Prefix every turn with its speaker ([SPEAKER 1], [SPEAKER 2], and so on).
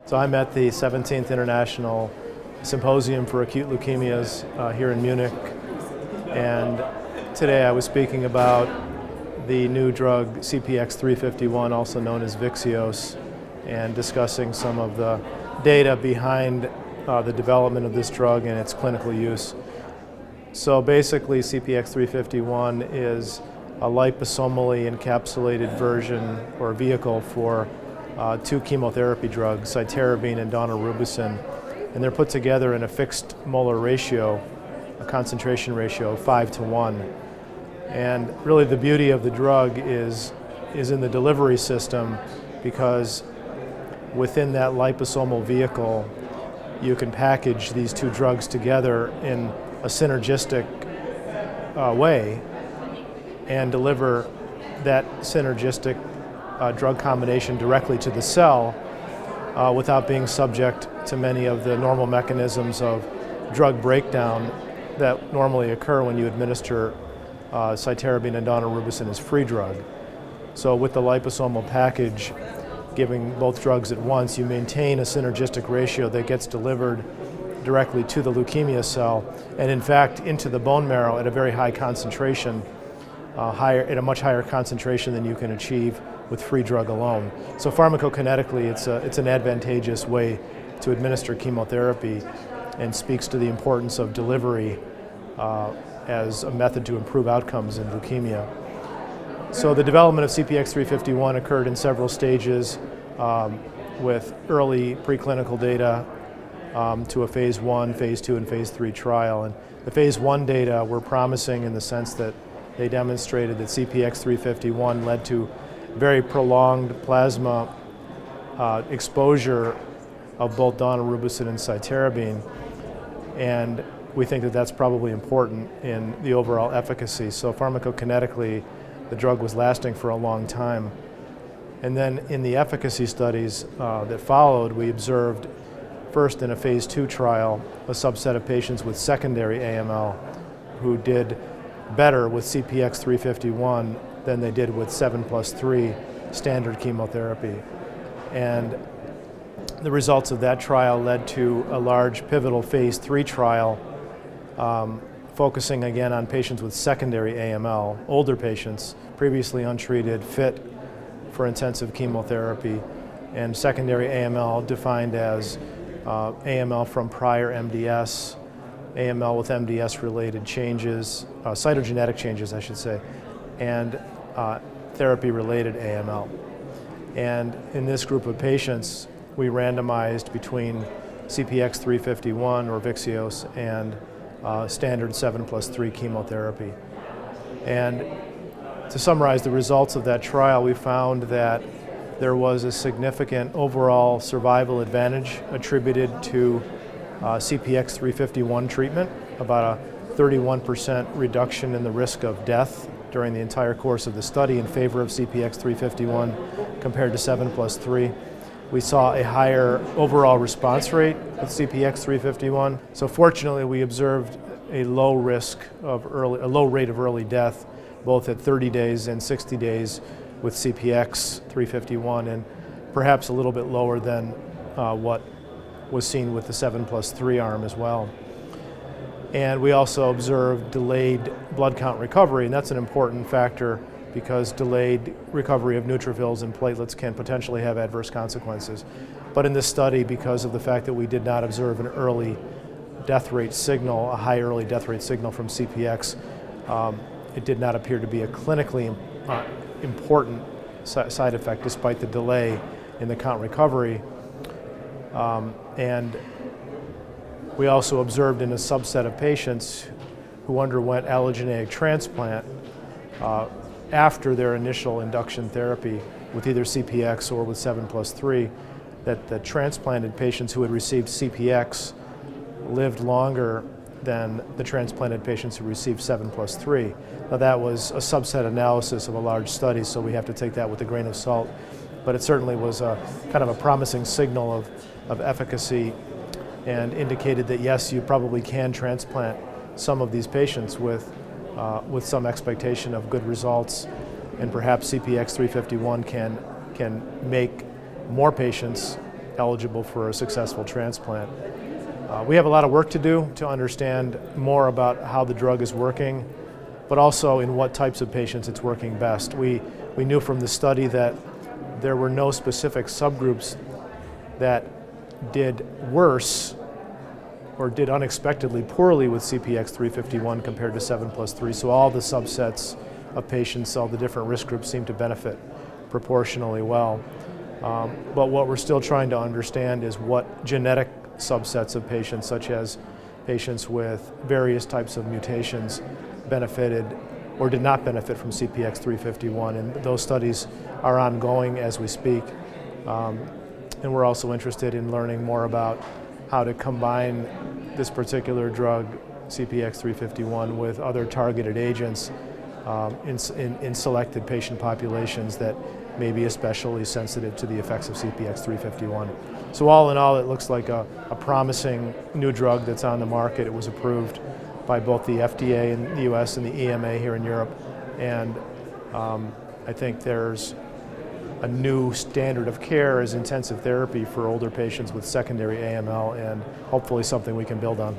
[SPEAKER 1] So I'm at the 17th International Symposium for Acute Leukemias here in Munich, and today I was speaking about the new drug CPX 351, also known as VYXEOS, and discussing some of the data behind the development of this drug and its clinical use. So basically CPX 351 is a liposomally encapsulated version or vehicle for two chemotherapy drugs, cytarabine and daunorubicin, and they're put together in a fixed molar ratio, a concentration ratio of 5:1. And really the beauty of the drug is in the delivery system, because within that liposomal vehicle you can package these two drugs together in a synergistic way and deliver that synergistic drug combination directly to the cell without being subject to many of the normal mechanisms of drug breakdown that normally occur when you administer cytarabine and daunorubicin as free drug. So with the liposomal package, giving both drugs at once, you maintain a synergistic ratio that gets delivered directly to the leukemia cell, and in fact into the bone marrow at a very high concentration, at a much higher concentration than you can achieve with free drug alone. So pharmacokinetically, it's an advantageous way to administer chemotherapy, and speaks to the importance of delivery as a method to improve outcomes in leukemia. So the development of CPX 351 occurred in several stages, with early preclinical data to a phase 1, phase 2, and phase 3 trial. And the phase 1 data were promising in the sense that they demonstrated that CPX 351 led to very prolonged plasma exposure of both daunorubicin and cytarabine, and we think that that's probably important in the overall efficacy. So pharmacokinetically, the drug was lasting for a long time. And then in the efficacy studies that followed, we observed first in a phase 2 trial a subset of patients with secondary AML who did better with CPX 351 than they did with 7+3 standard chemotherapy. And the results of that trial led to a large pivotal phase 3 trial focusing again on patients with secondary AML, older patients, previously untreated, fit for intensive chemotherapy, and secondary AML defined as AML from prior MDS, AML with MDS-related changes, cytogenetic changes, I should say, and therapy-related AML. And in this group of patients, we randomized between CPX 351 or VYXEOS and standard 7+3 chemotherapy. And to summarize the results of that trial, we found that there was a significant overall survival advantage attributed to CPX 351 treatment, about a 31% reduction in the risk of death during the entire course of the study in favor of CPX 351 compared to 7+3. We saw a higher overall response rate with CPX 351. So fortunately, we observed a low rate of early death, both at 30 days and 60 days with CPX 351, and perhaps a little bit lower than what was seen with the 7+3 arm as well. And we also observed delayed blood count recovery, and that's an important factor because delayed recovery of neutrophils and platelets can potentially have adverse consequences. But in this study, because of the fact that we did not observe an early death rate signal, a high early death rate signal from CPX, it did not appear to be a clinically important side effect despite the delay in the count recovery. And we also observed in a subset of patients who underwent allogeneic transplant after their initial induction therapy with either CPX or with 7+3, that the transplanted patients who had received CPX lived longer than the transplanted patients who received 7+3. Now that was a subset analysis of a large study, so we have to take that with a grain of salt, but it certainly was a kind of a promising signal of efficacy, and indicated that yes, you probably can transplant some of these patients with some expectation of good results, and perhaps CPX 351 can make more patients eligible for a successful transplant. We have a lot of work to do to understand more about how the drug is working, but also in what types of patients it's working best. We knew from the study that there were no specific subgroups that did worse or did unexpectedly poorly with CPX 351 compared to 7+3. So all the subsets of patients, all the different risk groups seem to benefit proportionally well. But what we're still trying to understand is what genetic subsets of patients, such as patients with various types of mutations, benefited or did not benefit from CPX 351. And those studies are ongoing as we speak. And we're also interested in learning more about how to combine this particular drug, CPX 351, with other targeted agents in selected patient populations that may be especially sensitive to the effects of CPX 351. So all in all, it looks like a promising new drug that's on the market. It was approved by both the FDA in the US and the EMA here in Europe. And I think there's a new standard of care as intensive therapy for older patients with secondary AML, and hopefully something we can build on.